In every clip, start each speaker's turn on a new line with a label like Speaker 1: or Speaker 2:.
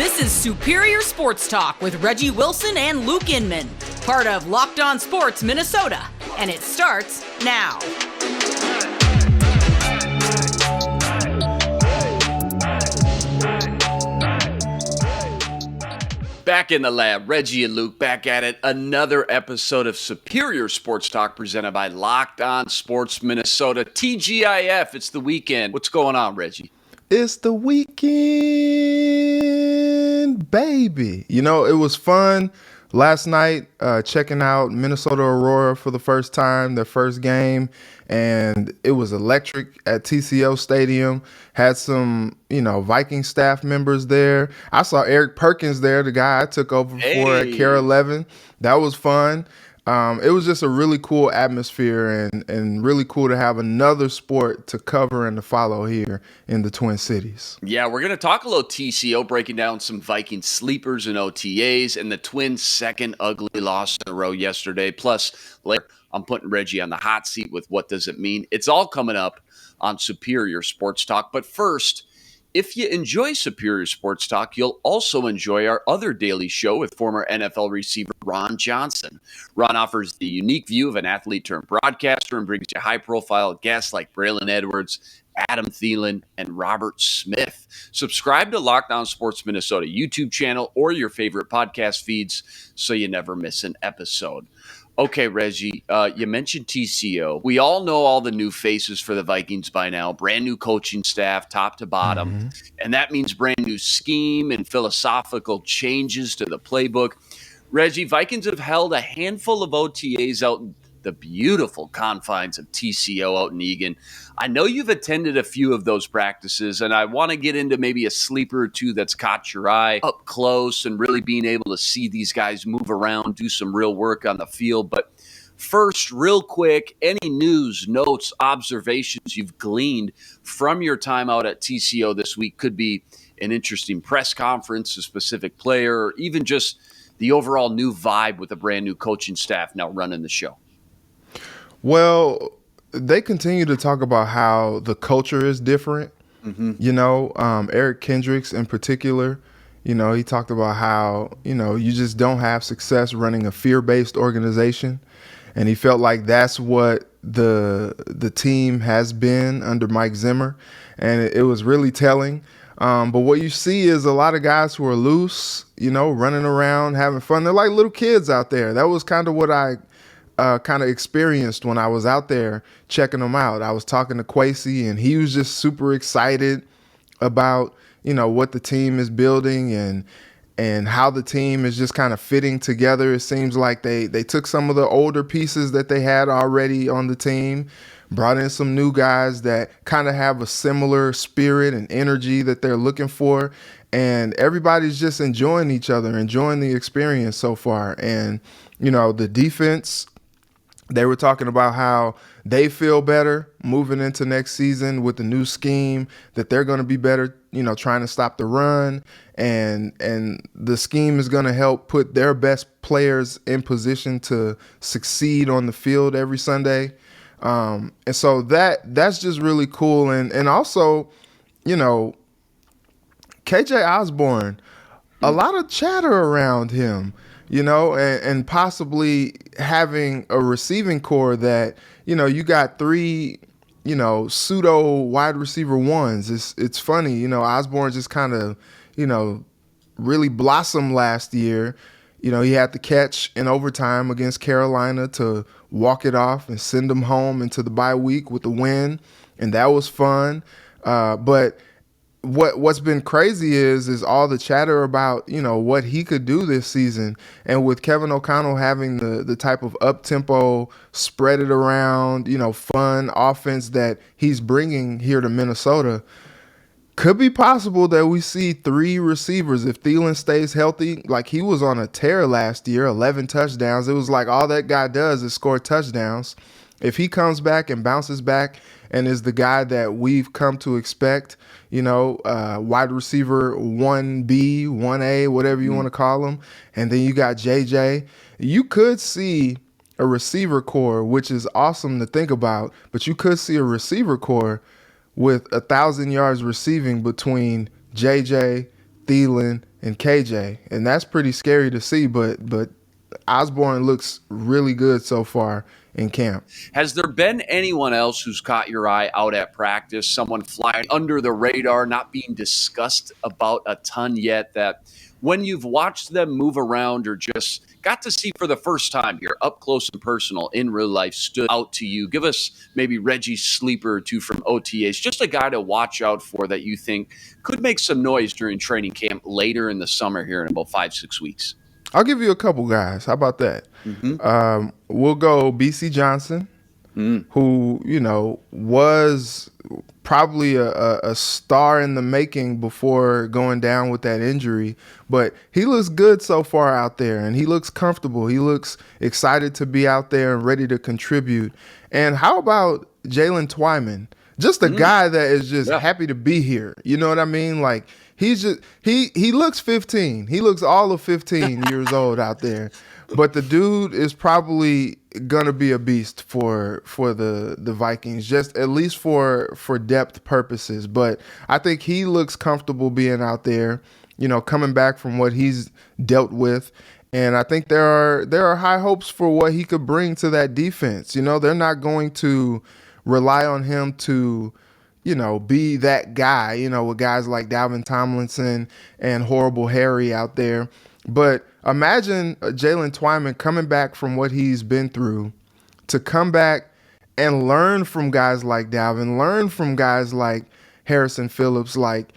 Speaker 1: This is Superior Sports Talk with Reggie Wilson and Luke Inman, part of Locked On Sports Minnesota, and it starts now.
Speaker 2: Back in the lab, Reggie and Luke back at it. Another episode of Superior Sports Talk presented by Locked On Sports Minnesota. TGIF, it's the weekend. What's going on, Reggie?
Speaker 3: It's the weekend, baby. You know, it was fun last night checking out Minnesota Aurora for the first time, their first game, and it was electric at TCO Stadium. Had some, Viking staff members there. I saw Eric Perkins there, the guy I took over for at Care 11. That was fun. It was just a really cool atmosphere and really cool to have another sport to cover and to follow here in the Twin Cities.
Speaker 2: Yeah, we're going to talk a little TCO, breaking down some Viking sleepers and OTAs and the Twins' second ugly loss in a row yesterday. Plus, later, I'm putting Reggie on the hot seat with what does it mean. It's all coming up on Superior Sports Talk. But first, if you enjoy Superior Sports Talk, you'll also enjoy our other daily show with former NFL receiver Ron Johnson. Ron offers the unique view of an athlete-turned-broadcaster and brings you high-profile guests like Braylon Edwards, Adam Thielen, and Robert Smith. Subscribe to Locked On Sports Minnesota YouTube channel or your favorite podcast feeds so you never miss an episode. Okay, Reggie, you mentioned TCO. We all know all the new faces for the Vikings by now. Brand new coaching staff, top to bottom. Mm-hmm. And that means brand new scheme and philosophical changes to the playbook. Reggie, Vikings have held a handful of OTAs out in the beautiful confines of TCO out in Eagan. I know you've attended a few of those practices, and I want to get into maybe a sleeper or two that's caught your eye up close and really being able to see these guys move around, do some real work on the field. But first, real quick, any news, notes, observations you've gleaned from your time out at TCO this week? Could be an interesting press conference, a specific player, or even just the overall new vibe with a brand new coaching staff now running the show.
Speaker 3: Well, they continue to talk about how the culture is different. Mm-hmm. Eric Kendricks in particular, he talked about how, you just don't have success running a fear-based organization. And he felt like that's what the team has been under Mike Zimmer. And it was really telling. But what you see is a lot of guys who are loose, running around, having fun. They're like little kids out there. That was kind of what I kind of experienced when I was out there checking them out. I was talking to Kwesi, and he was just super excited about, what the team is building and how the team is just kind of fitting together. It seems like they took some of the older pieces that they had already on the team, brought in some new guys that kind of have a similar spirit and energy that they're looking for. And everybody's just enjoying each other, enjoying the experience so far. And, the defense, they were talking about how they feel better moving into next season with the new scheme, that they're going to be better, trying to stop the run. And the scheme is going to help put their best players in position to succeed on the field every Sunday. And so that's just really cool. And also, KJ Osborne, a lot of chatter around him. And possibly having a receiving core that, you got three, pseudo wide receiver ones. It's funny, Osborne just kind of, really blossomed last year. He had the catch in overtime against Carolina to walk it off and send them home into the bye week with the win. And that was fun. But what's been crazy is all the chatter about, what he could do this season. And with Kevin O'Connell having the type of up-tempo, spread it around, fun offense that he's bringing here to Minnesota, could be possible that we see three receivers if Thielen stays healthy. Like, he was on a tear last year, 11 touchdowns. It was like all that guy does is score touchdowns. If he comes back and bounces back and is the guy that we've come to expect, wide receiver 1B, 1A, whatever you want to call him, and then you got JJ, you could see a receiver core, which is awesome to think about, but you could see a receiver core with 1,000 yards receiving between JJ, Thielen, and KJ, and that's pretty scary to see. But Osborne looks really good so far in camp.
Speaker 2: Has there been anyone else who's caught your eye out at practice, someone flying under the radar, not being discussed about a ton yet, that when you've watched them move around or just got to see for the first time here, up close and personal in real life, stood out to you? Give us maybe Reggie's sleeper or two from OTAs, just a guy to watch out for that you think could make some noise during training camp later in the summer here in about 5-6 weeks.
Speaker 3: I'll give you a couple guys. How about that? We'll go BC Johnson, who, was probably a star in the making before going down with that injury. But he looks good so far out there, and he looks comfortable. He looks excited to be out there and ready to contribute. And how about Jalen Twyman? Just a guy that is just happy to be here. You know what I mean? Like, he's just he looks 15. He looks all of 15 years old out there. But the dude is probably gonna be a beast for the Vikings, just at least for depth purposes. But I think he looks comfortable being out there, coming back from what he's dealt with. And I think there are high hopes for what he could bring to that defense. They're not going to rely on him to, be that guy, with guys like Dalvin Tomlinson and Horrible Harry out there. But imagine Jalen Twyman coming back from what he's been through to come back and learn from guys like Dalvin, learn from guys like Harrison Phillips. Like,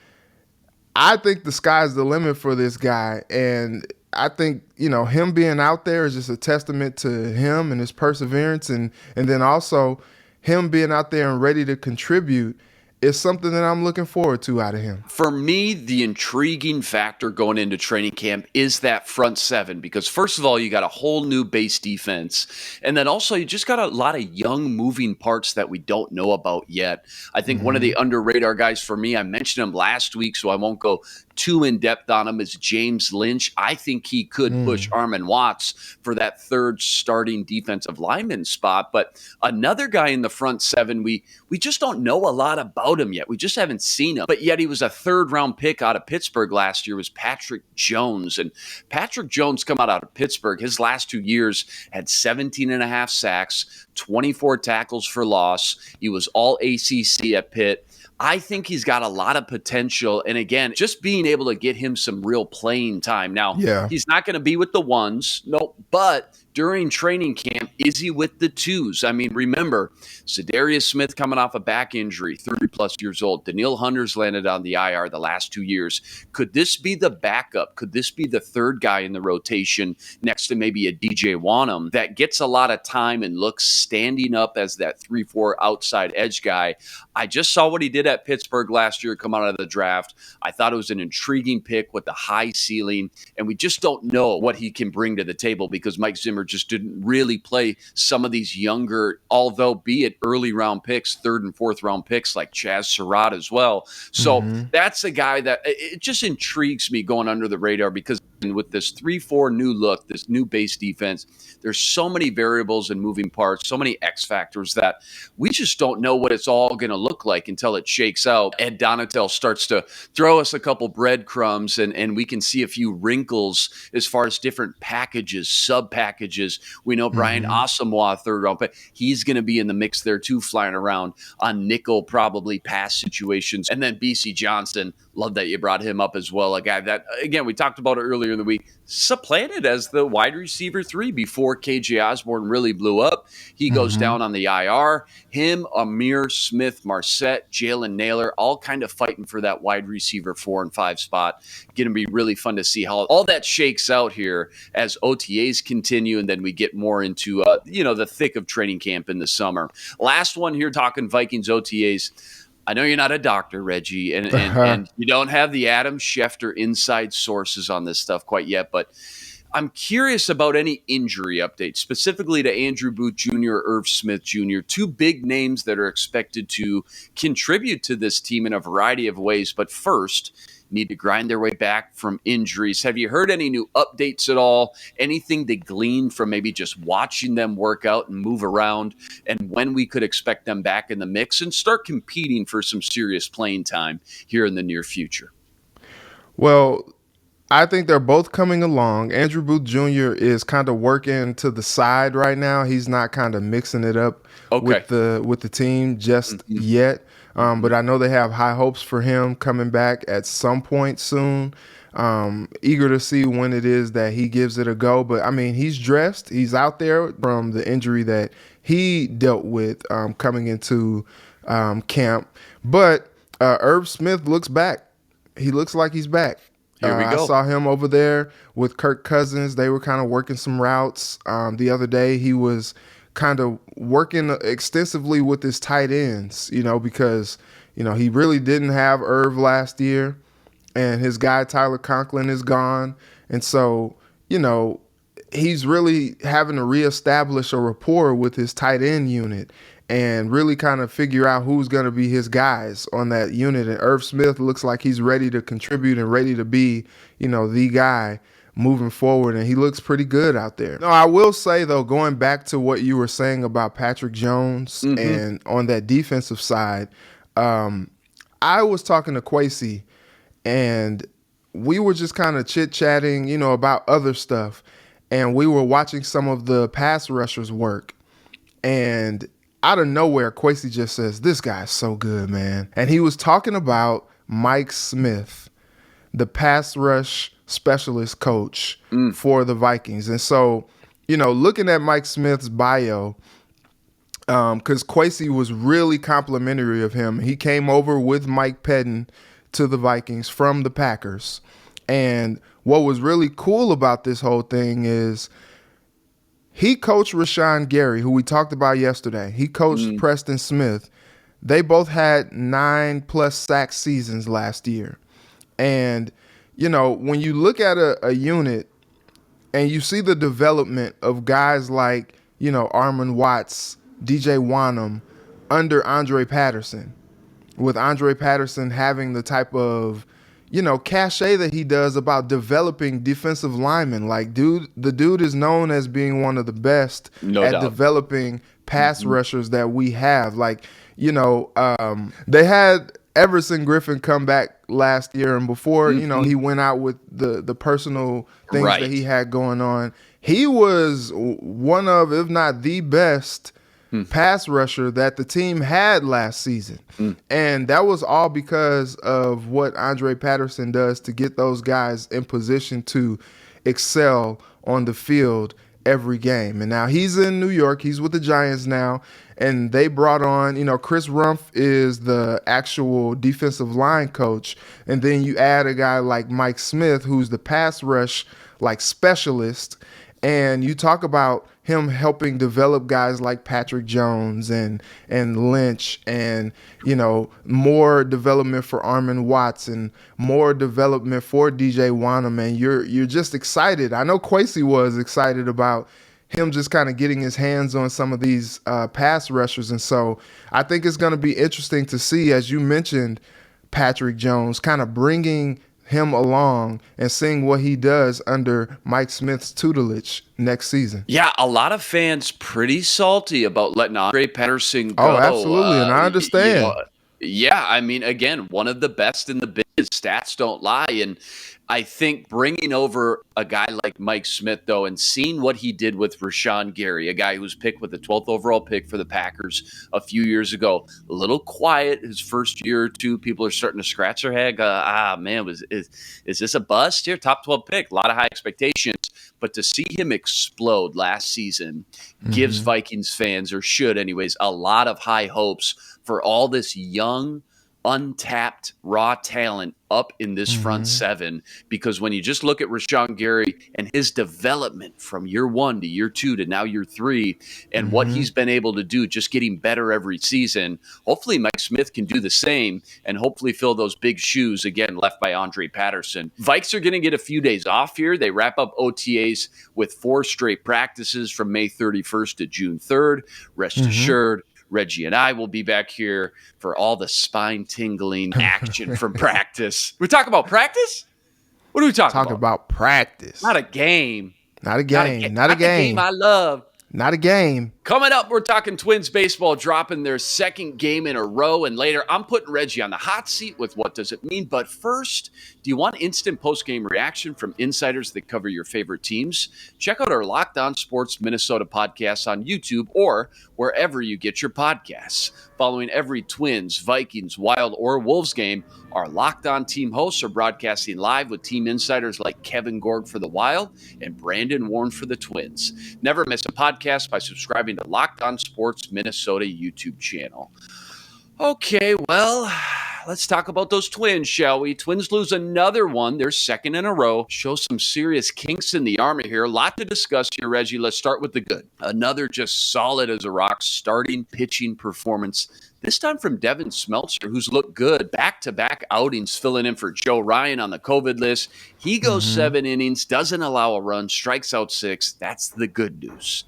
Speaker 3: I think the sky's the limit for this guy. And I think, him being out there is just a testament to him and his perseverance. And then also him being out there and ready to contribute is something that I'm looking forward to out of him.
Speaker 2: For me, the intriguing factor going into training camp is that front seven, because first of all, you got a whole new base defense. And then also you just got a lot of young moving parts that we don't know about yet. I think one of the under radar guys for me, I mentioned him last week, so I won't go too in-depth on him, is James Lynch. I think he could push Armon Watts for that third starting defensive lineman spot. But another guy in the front seven, we just don't know a lot about him yet. We just haven't seen him. But yet he was a third-round pick out of Pittsburgh last year, was Patrick Jones. And Patrick Jones come out of Pittsburgh. His last 2 years had 17 and a half sacks, 24 tackles for loss. He was all ACC at Pitt. I think he's got a lot of potential. And again, just being able to get him some real playing time. Now, he's not going to be with the ones, no, but during training camp, is he with the twos? I mean, remember, Za'Darius Smith coming off a back injury, 30-plus years old. Danielle Hunter's landed on the IR the last 2 years. Could this be the backup? Could this be the third guy in the rotation next to maybe a DJ Wanham that gets a lot of time and looks standing up as that 3-4 outside edge guy? I just saw what he did at Pittsburgh last year come out of the draft. I thought it was an intriguing pick with a high ceiling, and we just don't know what he can bring to the table because Mike Zimmer just didn't really play some of these younger, although be it early round picks, third and fourth round picks like Chaz Surratt as well. So that's a guy that it just intrigues me going under the radar because with this 3-4 new look, this new base defense, there's so many variables and moving parts, so many X factors that we just don't know what it's all going to look like until it shakes out. Ed Donatel starts to throw us a couple breadcrumbs and we can see a few wrinkles as far as different packages, sub packages. We know Brian Asamoah, third round pick, he's going to be in the mix there too, flying around on nickel, probably pass situations. And then BC Johnson, love that you brought him up as well. A guy that, again, we talked about it earlier in the week, supplanted as the wide receiver 3 before KJ Osborne really blew up. He goes down on the IR. Him, Amir Smith, Marset, Jalen Naylor, all kind of fighting for that wide receiver 4 and 5 spot. Going to be really fun to see how all that shakes out here as OTAs continue, and then we get more into the thick of training camp in the summer. Last one here, talking Vikings OTAs. I know you're not a doctor, Reggie, and you don't have the Adam Schefter inside sources on this stuff quite yet, but I'm curious about any injury updates, specifically to Andrew Booth Jr., Irv Smith Jr., 2 big names that are expected to contribute to this team in a variety of ways, but first need to grind their way back from injuries. Have you heard any new updates at all? Anything to glean from maybe just watching them work out and move around, and when we could expect them back in the mix and start competing for some serious playing time here in the near future?
Speaker 3: Well, I think they're both coming along. Andrew Booth Jr. is kind of working to the side right now. He's not kind of mixing it up
Speaker 2: Okay.
Speaker 3: with the team just
Speaker 2: Mm-hmm.
Speaker 3: yet.
Speaker 2: Mm-hmm.
Speaker 3: But I know they have high hopes for him coming back at some point soon. Eager to see when it is that he gives it a go. But I mean, he's dressed. He's out there from the injury that he dealt with coming into camp. But Irv Smith looks back. He looks like he's back.
Speaker 2: Here we go.
Speaker 3: I saw him over there with Kirk Cousins. They were kind of working some routes. The other day, he was kind of working extensively with his tight ends, because, he really didn't have Irv last year, and his guy Tyler Conklin is gone. And so, he's really having to reestablish a rapport with his tight end unit and really kind of figure out who's going to be his guys on that unit. And Irv Smith looks like he's ready to contribute and ready to be, the guy moving forward. And he looks pretty good out there. No, I will say, though, going back to what you were saying about Patrick Jones and on that defensive side, I was talking to Kwesi, and we were just kind of chit-chatting, about other stuff. And we were watching some of the pass rushers work. And out of nowhere, Kwesi just says, "This guy's so good, man." And he was talking about Mike Smith, the pass rush specialist coach for the Vikings. And so, looking at Mike Smith's bio, because Kwesi was really complimentary of him. He came over with Mike Pettin to the Vikings from the Packers. And what was really cool about this whole thing is he coached Rashawn Gary, who we talked about yesterday. He coached Preston Smith. They both had 9+ sack seasons last year. And, when you look at a unit and you see the development of guys like, Armon Watts, DJ Wanham under Andre Patterson, with Andre Patterson having the type of, cachet that he does about developing defensive linemen. Like, the dude is known as being one of the best at developing pass rushers that we have. Like, they had Everson Griffin come back last year, and before, he went out with the personal things that he had going on. He was one of, if not the best pass rusher that the team had last season. And that was all because of what Andre Patterson does to get those guys in position to excel on the field every game. And now he's in New York. He's with the Giants now. And they brought on, Chris Rumph is the actual defensive line coach. And then you add a guy like Mike Smith, who's the pass rush specialist. And you talk about him helping develop guys like Patrick Jones and Lynch, and more development for Armon Watts and more development for DJ Wanham, and you're just excited. I know Kwesi was excited about him just kind of getting his hands on some of these pass rushers. And so I think it's going to be interesting to see, as you mentioned, Patrick Jones kind of bringing him along and seeing what he does under Mike Smith's tutelage next season.
Speaker 2: Yeah, a lot of fans pretty salty about letting Andre Patterson go.
Speaker 3: Oh, absolutely, and I understand.
Speaker 2: Yeah, I mean, again, one of the best in the biz. Stats don't lie. And I think bringing over a guy like Mike Smith, though, and seeing what he did with Rashawn Gary, a guy who was picked with the 12th overall pick for the Packers a few years ago, a little quiet his first year or two. People are starting to scratch their head. Man, is this a bust here? Top 12 pick, a lot of high expectations. But to see him explode last season gives Vikings fans, or should anyways, a lot of high hopes for all this young, untapped raw talent up in this front seven. Because when you just look at Rashawn Gary and his development from year 1 to year 2 to now year 3, and what he's been able to do, just getting better every season, hopefully Mike Smith can do the same and hopefully fill those big shoes again left by Andre Patterson. Vikes are going to get a few days off here. They wrap up OTAs with 4 straight practices from May 31st to June 3rd. Rest assured, Reggie and I will be back here for all the spine-tingling action from practice. We talk about practice? What are we talking about?
Speaker 3: Talk about practice.
Speaker 2: Not a game.
Speaker 3: Not a game.
Speaker 2: Not a game I love.
Speaker 3: Not a game.
Speaker 2: Coming up, we're talking Twins baseball dropping their second game in a row. And later, I'm putting Reggie on the hot seat with what does it mean. But first, do you want instant post-game reaction from insiders that cover your favorite teams? Check out our Locked On Sports Minnesota podcast on YouTube or wherever you get your podcasts. Following every Twins, Vikings, Wild, or Wolves game, our Locked On team hosts are broadcasting live with team insiders like Kevin Gorg for the Wild and Brandon Warren for the Twins. Never miss a podcast by subscribing to Locked On Sports Minnesota YouTube channel. Okay, well, let's talk about those Twins, shall we? Twins lose another one, their second in a row. Show some serious kinks in the armor here. A lot to discuss here, Reggie. Let's start with the good. Another just solid as a rock starting pitching performance. This time from Devin Smeltzer, who's looked good. Back-to-back outings filling in for Joe Ryan on the COVID list. He goes 7 innings, doesn't allow a run, strikes out 6. That's the good news.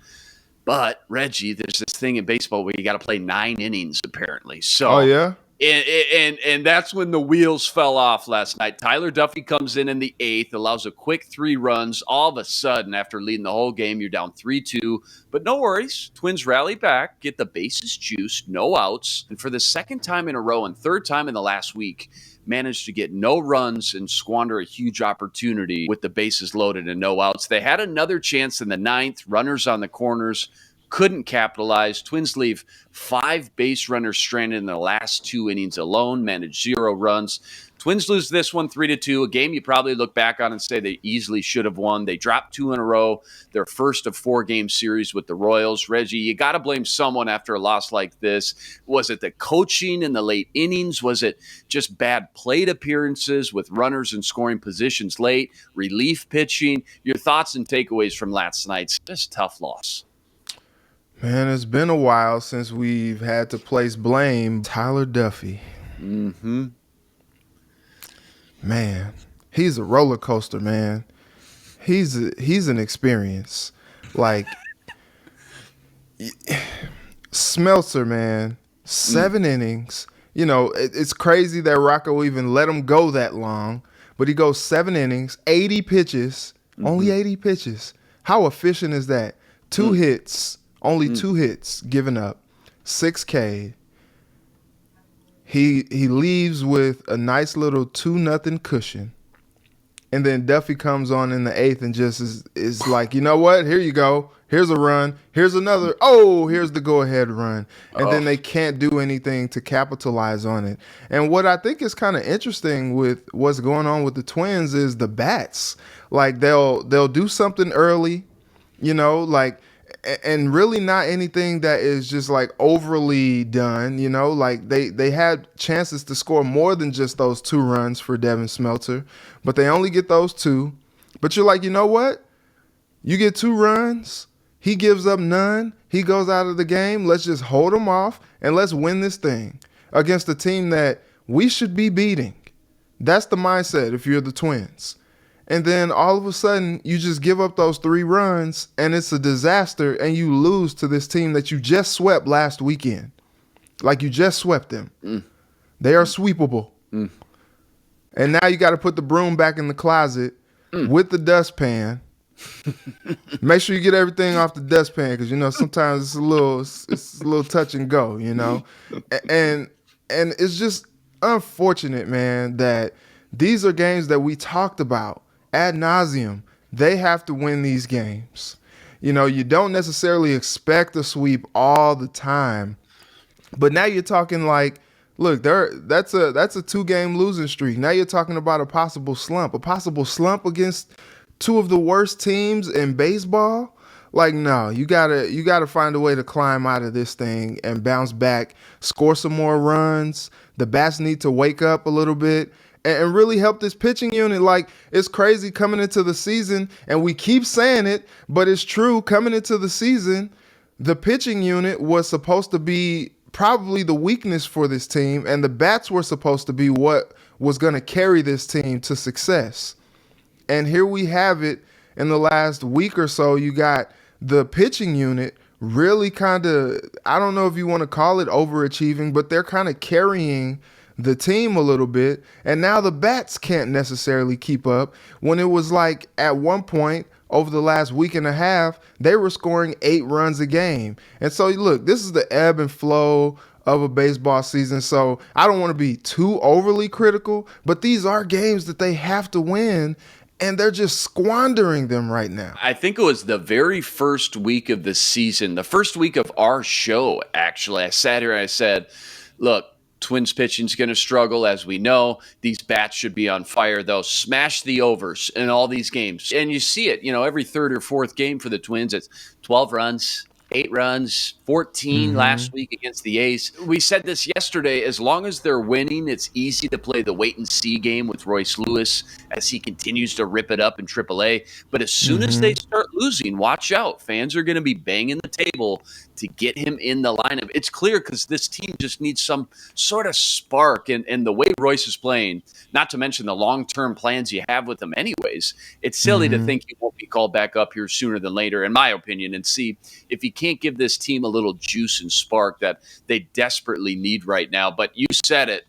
Speaker 2: But, Reggie, there's this thing in baseball where you got to play 9 innings, apparently. So,
Speaker 3: Oh, yeah?
Speaker 2: And that's when the wheels fell off last night. Tyler Duffy comes in the 8th, allows a quick 3 runs. All of a sudden, after leading the whole game, you're down 3-2. But no worries. Twins rally back, get the bases juiced, no outs. And for the second time in a row and third time in the last week, managed to get no runs and squander a huge opportunity with the bases loaded and no outs. They had another chance in the 9th, runners on the corners, couldn't capitalize. Twins leave 5 base runners stranded in the last 2 innings alone, managed 0 runs. Twins lose this one 3-2, a game you probably look back on and say they easily should have won. They dropped 2 in a row, their first of 4-game series with the Royals. Reggie, you got to blame someone after a loss like this. Was it the coaching in the late innings? Was it just bad plate appearances with runners in scoring positions late, relief pitching? Your thoughts and takeaways from last night's just tough loss.
Speaker 3: Man, it's been a while since we've had to place blame. Tyler Duffy.
Speaker 2: Mm-hmm.
Speaker 3: Man, he's a roller coaster, man. He's an experience. Like, Smeltzer, man, 7 innings. You know, it's crazy that Rocco even let him go that long, but he goes 7 innings, 80 pitches, only 80 pitches. How efficient is that? 2 hits. Only 2 hits given up, 6K. He leaves with a nice little 2-0 cushion. And then Duffy comes on in the 8th and just is like, you know what? Here you go. Here's a run. Here's another. Oh, here's the go-ahead run. And then they can't do anything to capitalize on it. And what I think is kind of interesting with what's going on with the Twins is the bats. Like, they'll do something early, you know, like, and really not anything that is just like overly done, you know, like they had chances to score more than just those 2 runs for Devin Smeltzer, but they only get those 2. But you're like, you know what? You get 2 runs. He gives up none. He goes out of the game. Let's just hold him off and let's win this thing against a team that we should be beating. That's the mindset if you're the Twins. And then all of a sudden, you just give up those 3 runs, and it's a disaster, and you lose to this team that you just swept last weekend. Like, you just swept them. They are sweepable. And now you got to put the broom back in the closet with the dustpan. Make sure you get everything off the dustpan because, you know, sometimes it's a little touch and go, you know. And it's just unfortunate, man, that these are games that we talked about ad nauseum. They have to win these games. You know, you don't necessarily expect a sweep all the time, but now you're talking like, look, that's a 2-game losing streak. Now you're talking about a possible slump against 2 of the worst teams in baseball. Like, no, you gotta find a way to climb out of this thing and bounce back, score some more runs. The bats need to wake up a little bit and really help this pitching unit. Like, it's crazy coming into the season, and we keep saying it, but it's true. Coming into the season, the pitching unit was supposed to be probably the weakness for this team, and the bats were supposed to be what was going to carry this team to success. And here we have it in the last week or so. You got the pitching unit really kind of, I don't know if you want to call it overachieving, but they're kind of carrying the team a little bit, and now the bats can't necessarily keep up when it was like at one point over the last week and a half, they were scoring 8 runs a game. And so look, this is the ebb and flow of a baseball season. So I don't want to be too overly critical, but these are games that they have to win, and they're just squandering them right now.
Speaker 2: I think it was the very first week of the season, the first week of our show, actually. I sat here and I said, look, Twins pitching's going to struggle, as we know. These bats should be on fire, though. Smash the overs in all these games. And you see it, every third or fourth game for the Twins, it's 12 runs, 8 runs, 14 last week against the A's. We said this yesterday, as long as they're winning, it's easy to play the wait-and-see game with Royce Lewis as he continues to rip it up in AAA. But as soon as they start losing, watch out. Fans are going to be banging the table to get him in the lineup. It's clear because this team just needs some sort of spark. And the way Royce is playing, not to mention the long-term plans you have with him anyways, it's silly to think he won't be called back up here sooner than later, in my opinion, and see if he can't give this team a little juice and spark that they desperately need right now. But you said it,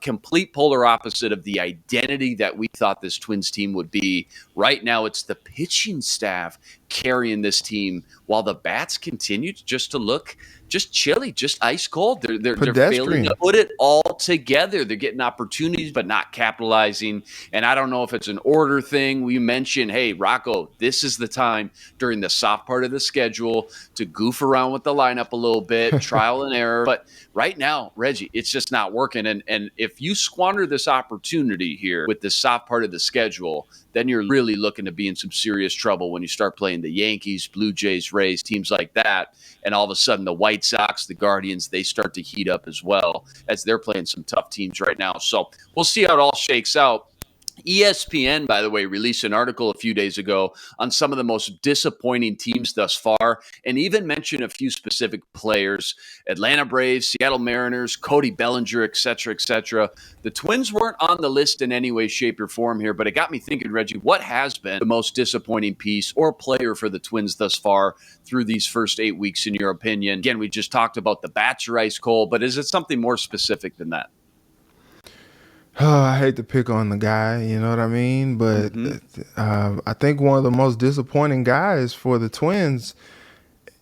Speaker 2: complete polar opposite of the identity that we thought this Twins team would be. Right now, it's the pitching staff carrying this team while the bats continue just to look just chilly, just ice cold. They're failing to put it all together. They're getting opportunities but not capitalizing. And I don't know if it's an order thing. We mentioned, hey, Rocco, this is the time during the soft part of the schedule to goof around with the lineup a little bit, trial and error. But right now, Reggie, it's just not working. And if you squander this opportunity here with the soft part of the schedule, then you're really looking to be in some serious trouble when you start playing the Yankees, Blue Jays, Rays, teams like that. And all of a sudden the White Sox, the Guardians, they start to heat up as well as they're playing some tough teams right now. So we'll see how it all shakes out. ESPN, by the way, released an article a few days ago on some of the most disappointing teams thus far, and even mentioned a few specific players: Atlanta Braves, Seattle Mariners, Cody Bellinger, et cetera, et cetera. The Twins weren't on the list in any way, shape, or form here, but it got me thinking, Reggie, what has been the most disappointing piece or player for the Twins thus far through these first 8 weeks, in your opinion? Again, we just talked about the bats are ice cold, but is it something more specific than that?
Speaker 3: Oh, I hate to pick on the guy, you know what I mean? But I think one of the most disappointing guys for the Twins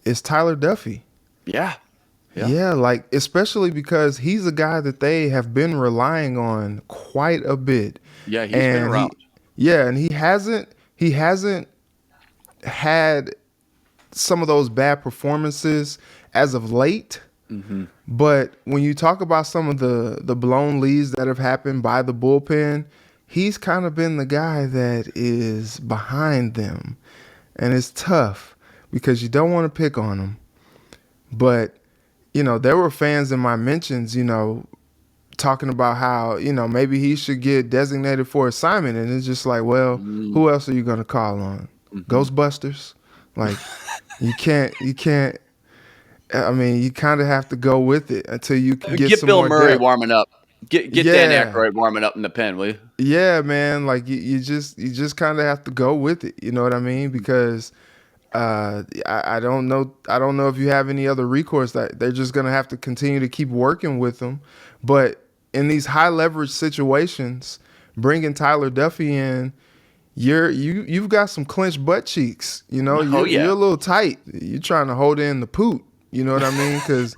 Speaker 3: is Tyler Duffey.
Speaker 2: Yeah.
Speaker 3: Yeah, like especially because he's a guy that they have been relying on quite a bit.
Speaker 2: Yeah, he's been around.
Speaker 3: And he hasn't had some of those bad performances as of late. But when you talk about some of the blown leads that have happened by the bullpen, he's kind of been the guy that is behind them. And it's tough because you don't want to pick on him. But, there were fans in my mentions, talking about how, maybe he should get designated for assignment. And it's just like, well, who else are you going to call on? Ghostbusters? Like, you can't. I mean, you kind of have to go with it until you can get some
Speaker 2: Bill
Speaker 3: more
Speaker 2: Murray
Speaker 3: depth.
Speaker 2: warming up. Get Dan Aykroyd warming up in the pen, will you?
Speaker 3: Yeah, man. Like you just kind of have to go with it. You know what I mean? Because I don't know. I don't know if you have any other recourse. That they're just gonna have to continue to keep working with them. But in these high leverage situations, bringing Tyler Duffey in, you've got some clenched butt cheeks. You're a little tight. You're trying to hold in the poot. You know what I mean? Because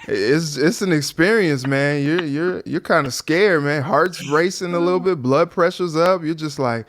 Speaker 3: it's an experience, man. You're kind of scared, man. Heart's racing a little bit, blood pressure's up. You're just like,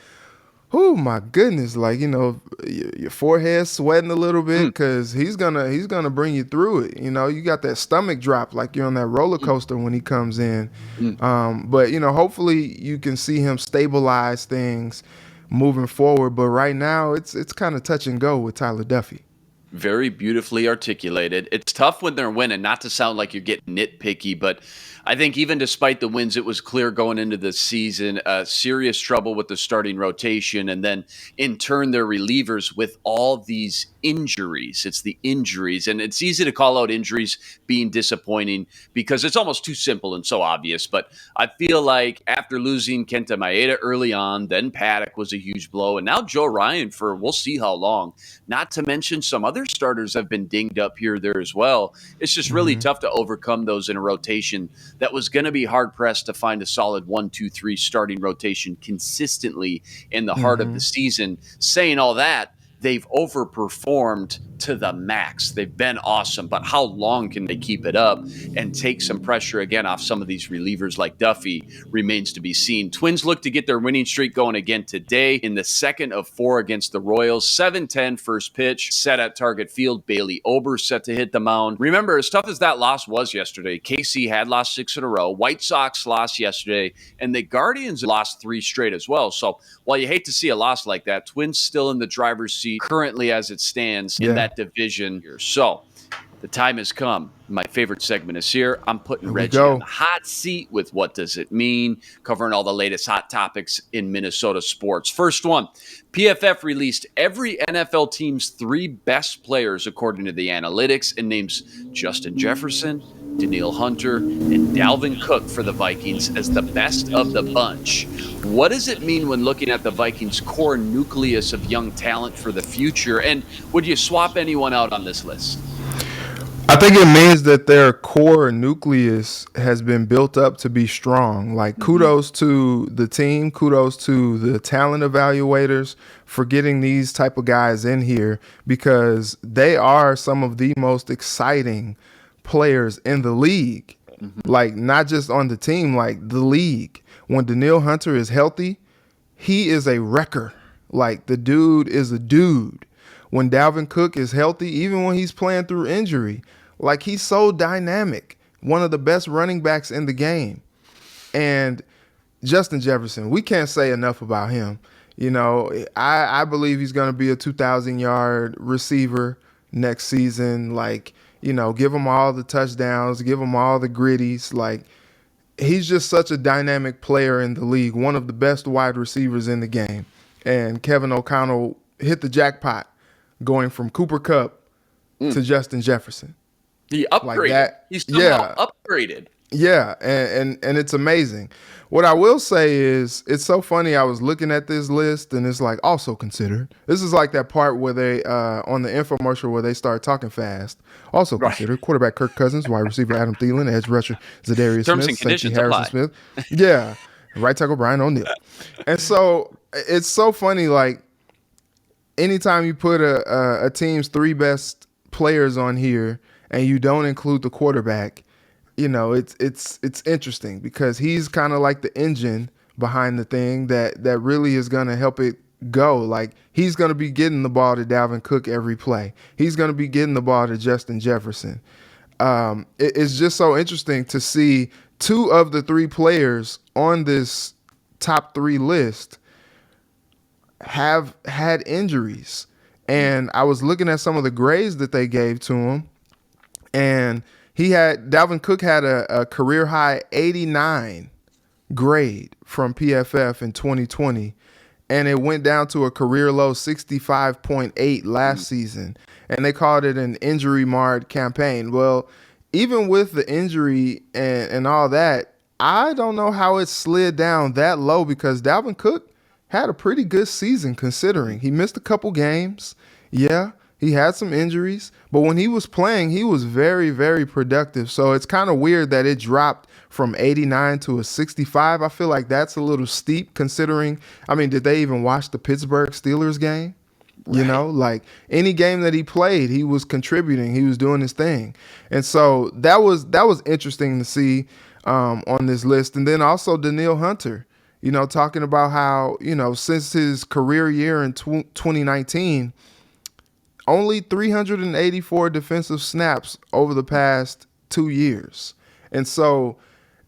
Speaker 3: oh my goodness, like your forehead's sweating a little bit because he's gonna bring you through it. You got that stomach drop like you're on that roller coaster when he comes in. But hopefully you can see him stabilize things moving forward. But right now it's kind of touch and go with Tyler Duffey.
Speaker 2: Very beautifully articulated. It's tough when they're winning, not to sound like you're getting nitpicky, but I think even despite the wins, it was clear going into the season, serious trouble with the starting rotation, and then in turn their relievers with all these injuries. It's the injuries. And it's easy to call out injuries being disappointing because it's almost too simple and so obvious. But I feel like after losing Kenta Maeda early on, then Paddock was a huge blow. And now Joe Ryan for we'll see how long. Not to mention some other starters have been dinged up here or there as well. It's just really tough to overcome those in a rotation that was going to be hard-pressed to find a solid 1-2-3 starting rotation consistently in the heart of the season. Saying all that, they've overperformed to the max. They've been awesome, but how long can they keep it up and take some pressure again off some of these relievers like Duffy remains to be seen. Twins look to get their winning streak going again today in the second of 4 against the Royals. 7-10 first pitch set at Target Field. Bailey Ober set to hit the mound. Remember, as tough as that loss was yesterday, KC had lost 6 in a row. White Sox lost yesterday, and the Guardians lost 3 straight as well. So while you hate to see a loss like that, Twins still in the driver's seat currently as it stands in that division here. So the time has come. My favorite segment is here. I'm putting Reggie on the hot seat with What Does It Mean, covering all the latest hot topics in Minnesota sports. First one, PFF released every NFL team's 3 best players according to the analytics and names Justin Jefferson, Danielle Hunter, and Dalvin Cook for the Vikings as the best of the bunch. What does it mean when looking at the Vikings' core nucleus of young talent for the future? And would you swap anyone out on this list?
Speaker 3: I think it means that their core nucleus has been built up to be strong. Like, kudos to the team, kudos to the talent evaluators for getting these type of guys in here because they are some of the most exciting players in the league. Like, not just on the team, like the league. When Danielle Hunter is healthy, he is a wrecker. Like, the dude is a dude. When Dalvin Cook is healthy, even when he's playing through injury, like, he's so dynamic. One of the best running backs in the game. And Justin Jefferson, we can't say enough about him. You know, I believe he's going to be a 2,000-yard receiver next season. Like, you know, give him all the touchdowns, give him all the gritties. Like, he's just such a dynamic player in the league, one of the best wide receivers in the game. And Kevin O'Connell hit the jackpot going from Cooper Kupp to Justin Jefferson.
Speaker 2: He upgraded. Like that. He's somehow upgraded.
Speaker 3: Yeah, and it's amazing. What I will say is, it's so funny. I was looking at this list, and it's like, also considered. This is like that part where they, on the infomercial, where they start talking fast. Also considered quarterback Kirk Cousins, wide receiver Adam Thielen, edge rusher Za'Darius Smith, safety Harrison Smith. Yeah, right tackle Brian O'Neill. And so it's so funny. Like, anytime you put a team's 3 best players on here, and you don't include the quarterback, you know, it's interesting because he's kind of like the engine behind the thing that really is going to help it go. Like, he's going to be getting the ball to Dalvin Cook every play. He's going to be getting the ball to Justin Jefferson. It's just so interesting to see 2 of the 3 players on this top 3 list have had injuries. And I was looking at some of the grades that they gave to him, and Dalvin Cook had a career high 89 grade from PFF in 2020, and it went down to a career low 65.8 last season, and they called it an injury-marred campaign. Well, even with the injury and all that, I don't know how it slid down that low because Dalvin Cook had a pretty good season considering. He missed a couple games. Yeah, he had some injuries, but when he was playing, he was very, very productive. So it's kind of weird that it dropped from 89 to a 65. I feel like that's a little steep considering, I mean, did they even watch the Pittsburgh Steelers game? You know, like, any game that he played, he was contributing, he was doing his thing. And so that was interesting to see on this list. And then also Danielle Hunter, you know, talking about how, you know, since his career year in 2019, only 384 defensive snaps over the past 2 years. And so,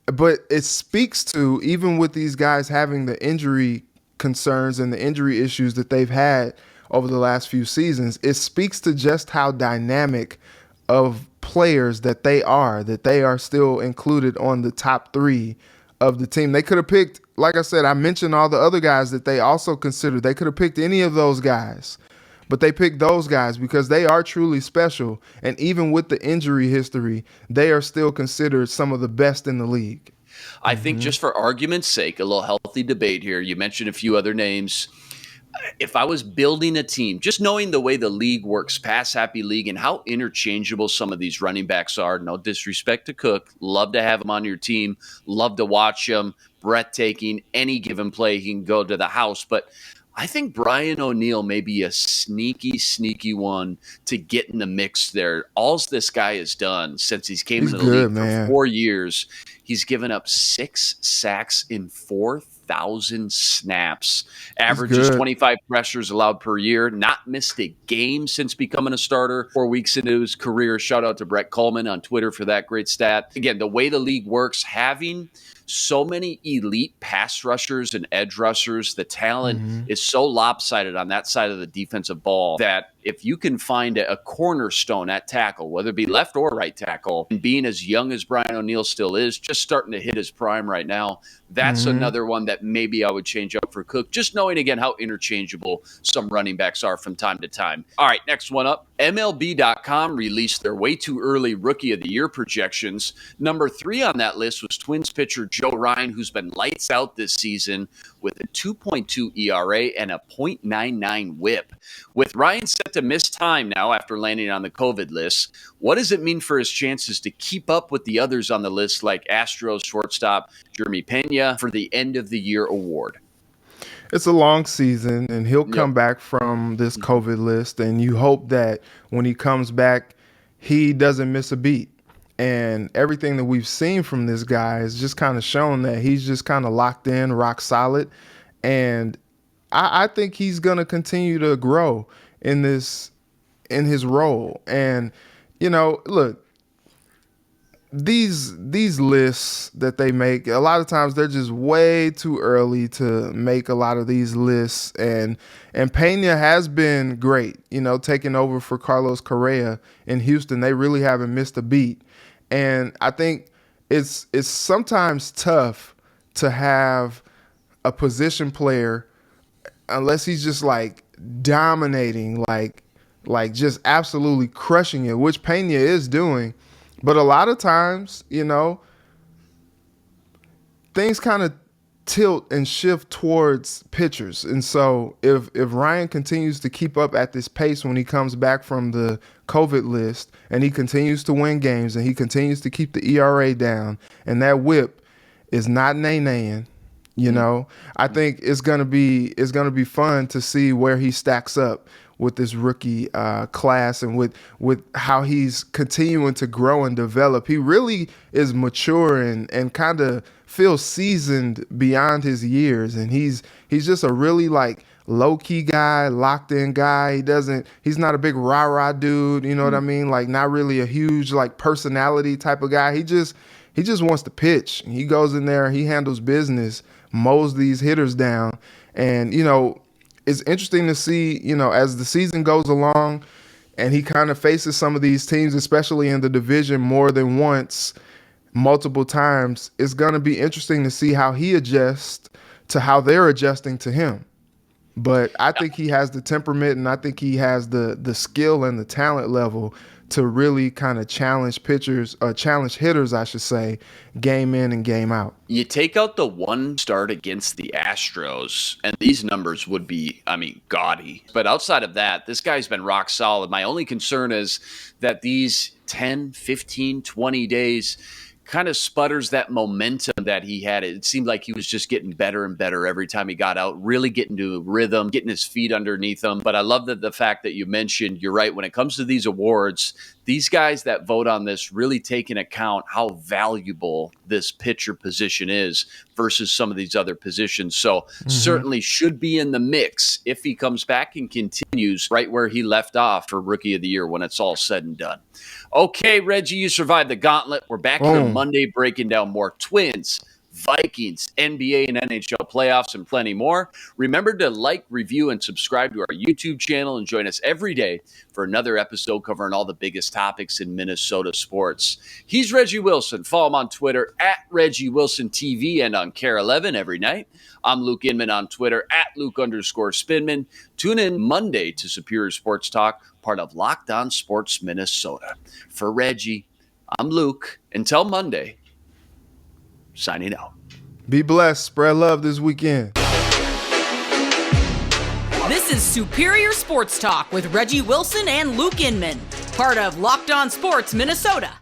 Speaker 3: but it speaks to, even with these guys having the injury concerns and the injury issues that they've had over the last few seasons, it speaks to just how dynamic of players that they are still included on the top 3 of the team. They could have picked, like I said, I mentioned all the other guys that they also considered. They could have picked any of those guys. But they picked those guys because they are truly special. And even with the injury history, they are still considered some of the best in the league.
Speaker 2: I think just for argument's sake, a little healthy debate here. You mentioned a few other names. If I was building a team, just knowing the way the league works, pass happy league, and how interchangeable some of these running backs are, no disrespect to Cook, love to have him on your team, love to watch him, breathtaking, any given play, he can go to the house. But I think Brian O'Neill may be a sneaky one to get in the mix there. All this guy has done since he's came
Speaker 3: He's
Speaker 2: into the
Speaker 3: good,
Speaker 2: league
Speaker 3: man.
Speaker 2: for 4 years, he's given up 6 sacks in 4,000 snaps, averages 25 pressures allowed per year, not missed a game since becoming a starter 4 weeks into his career. Shout out to Brett Coleman on Twitter for that great stat. Again, the way the league works, having so many elite pass rushers and edge rushers, the talent is so lopsided on that side of the defensive ball that if you can find a cornerstone at tackle, whether it be left or right tackle, and being as young as Brian O'Neill still is, just starting to hit his prime right now, that's another one that maybe I would change up for Cook, just knowing again how interchangeable some running backs are from time to time. All right, next one up. MLB.com released their way too early Rookie of the Year projections. Number 3 on that list was Twins pitcher Joe Ryan, who's been lights out this season with a 2.2 ERA and a .99 whip. With Ryan set to miss time now after landing on the COVID list, what does it mean for his chances to keep up with the others on the list like Astros shortstop Jeremy Pena for the End of the Year award?
Speaker 3: It's a long season, and he'll come back from this COVID list, and you hope that when he comes back, he doesn't miss a beat. And everything that we've seen from this guy has just kind of shown that he's just kind of locked in, rock solid. And I think he's going to continue to grow in his role. And, look, these lists that they make, a lot of times they're just way too early to make a lot of these lists. And Pena has been great, taking over for Carlos Correa in Houston. They really haven't missed a beat. And I think it's sometimes tough to have a position player unless he's just like dominating, like just absolutely crushing it, which Pena is doing. But a lot of times, things kind of tilt and shift towards pitchers. And so if Ryan continues to keep up at this pace when he comes back from the COVID list and he continues to win games and he continues to keep the ERA down and that whip is not nay-naying, I think it's gonna be fun to see where he stacks up with this rookie class and with how he's continuing to grow and develop. He really is mature and kind of feels seasoned beyond his years. And he's just a really like low-key guy, locked-in guy. He's not a big rah-rah dude, you know what I mean? Like not really a huge like personality type of guy. He just wants to pitch. He goes in there, he handles business, mows these hitters down. And, it's interesting to see, as the season goes along and he kind of faces some of these teams, especially in the division more than once, multiple times, it's going to be interesting to see how he adjusts to how they're adjusting to him. But I think he has the temperament and I think he has the skill and the talent level to really kind of challenge hitters, I should say, game in and game out.
Speaker 2: You take out the one start against the Astros, and these numbers would be, gaudy. But outside of that, this guy's been rock solid. My only concern is that these 10, 15, 20 days kind of sputters that momentum that he had. It seemed like he was just getting better and better every time he got out, really getting to a rhythm, getting his feet underneath him. But I love the fact that you mentioned, you're right, when it comes to these awards, these guys that vote on this really take into account how valuable this pitcher position is versus some of these other positions. So certainly should be in the mix if he comes back and continues right where he left off for Rookie of the Year when it's all said and done. Okay, Reggie, you survived the gauntlet. We're back here Monday breaking down more Twins, Vikings, NBA and NHL playoffs, and plenty more. Remember to like, review, and subscribe to our YouTube channel and join us every day for another episode covering all the biggest topics in Minnesota sports. He's Reggie Wilson. Follow him on Twitter at Reggie Wilson TV and on Care 11 every night. I'm Luke Inman on Twitter at Luke_Spinman. Tune in Monday to Superior Sports Talk, part of Locked On Sports Minnesota. For Reggie, I'm Luke. Until Monday, signing out.
Speaker 3: Be blessed. Spread love this weekend.
Speaker 1: This is Superior Sports Talk with Reggie Wilson and Luke Inman, part of Locked On Sports Minnesota.